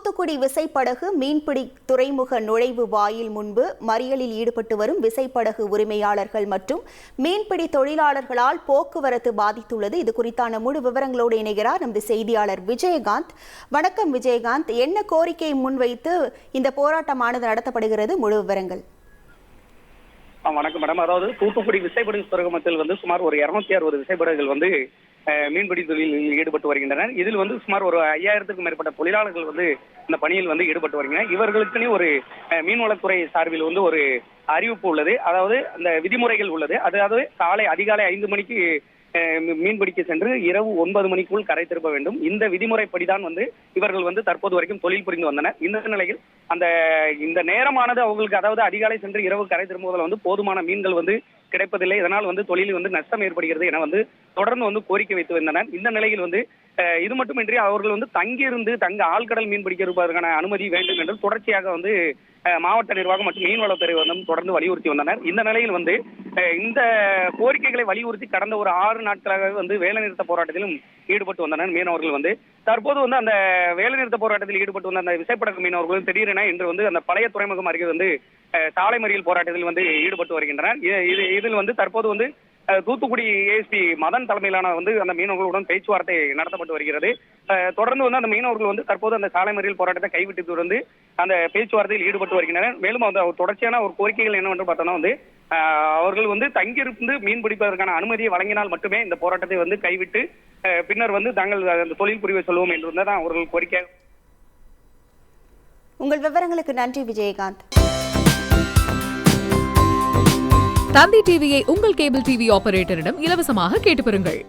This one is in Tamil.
தூத்துக்குடி விசைப்படகு மீன்பிடி துறைமுக நுழைவு வாயில் முன்பு மறியலில் ஈடுபட்டு வரும் விசைப்படகு உரிமையாளர்கள் மற்றும் மீன்பிடி தொழிலாளர்களால் போக்குவரத்து பாதித்துள்ளது. இது குறித்தான முழு விவரங்களோடு இணைகிறார் நமது செய்தியாளர் விஜயகாந்த். வணக்கம் விஜயகாந்த், என்ன கோரிக்கையை முன்வைத்து இந்த போராட்டமானது நடத்தப்படுகிறது? முழு விவரங்கள். வணக்கம் மேடம். அதாவது தூத்துக்குடி விசைப்படகு துறைமுகத்தில் சுமார் ஒரு 260 விசைப்படகுகள் மீன்பிடி தொழிலில் ஈடுபட்டு வருகின்றனர். இதில் சுமார் ஒரு 5000க்கும் மேற்பட்ட தொழிலாளர்கள் இந்த பணியில் ஈடுபட்டு வருகின்றனர். இவர்களுக்குன்னு ஒரு மீன்வளத்துறை சார்பில் ஒரு அறிவிப்பு உள்ளது. அதாவது அந்த விதிமுறைகள் உள்ளது. அதாவது அதிகாலை 5 மணிக்கு மீன்பிடிக்க சென்று இரவு 9 மணிக்குள் கரை திருப்ப வேண்டும். இந்த விதிமுறைப்படிதான் இவர்கள் தற்போது வரைக்கும் தொழில் புரிந்து வந்தனர். இந்த நிலையில் இந்த நேரமானது அவங்களுக்கு, அதாவது அதிகாலை சென்று இரவு கரை திரும்புவதில் போதுமான மீன்கள் கிடைப்பதில்லை. இதனால் தொழிலில் நஷ்டம் ஏற்படுகிறது என தொடர்ந்து கோரிக்கை வைத்து வந்தனர். இந்த நிலையில் இது மட்டுமின்றி அவர்கள் தங்கியிருந்து ஆழ்கடல் மீன் பிடிப்பதற்கான அனுமதி வேண்டும் என்று தொடர்ச்சியாக மாவட்ட நிர்வாகம் மற்றும் மீன்வளத்துறை தொடர்ந்து வலியுறுத்தி வந்தனர். இந்த நிலையில் இந்த கோரிக்கைகளை வலியுறுத்தி கடந்த ஒரு 6 நாட்களாக வேலைநிறுத்த போராட்டத்திலும் ஈடுபட்டு வந்தனர் மீனவர்கள். தற்போது அந்த வேலைநிறுத்த போராட்டத்தில் ஈடுபட்டு வந்த அந்த விசைப்படகு மீனவர்கள் திடீரென இன்று அந்த பழைய துறைமுகம் அருகே சாலை மறியல் போராட்டத்தில் ஈடுபட்டு வருகின்றனர். இதில் தற்போது தூத்துக்குடி ஏஎஸ்பி மதன் தலைமையிலான அந்த மீனவர்களுடன் பேச்சுவார்த்தை நடத்தப்பட்டு வருகிறது. தொடர்ந்து அந்த மீனவர்கள் தற்போது அந்த சாலை மறியல் போராட்டத்தை கைவிட்டு அந்த பேச்சுவார்த்தையில் ஈடுபட்டு வருகின்றனர். மேலும் தொடர்ச்சியான ஒரு கோரிக்கைகள் என்னவென்று பார்த்தோம்னா அவர்கள் தங்கியிருந்து மீன் பிடிப்பதற்கான அனுமதியை வழங்கினால் மட்டுமே இந்த போராட்டத்தை கைவிட்டு பின்னர் தாங்கள் அந்த தொழில் புரிவை சொல்லுவோம் என்று தான் அவர்கள் கோரிக்கை. உங்கள் விவரங்களுக்கு நன்றி விஜயகாந்த். தந்தி டிவியை உங்கள் கேபிள் டிவி ஆபரேட்டரிடம் இலவசமாக கேட்டு பெறுங்கள்.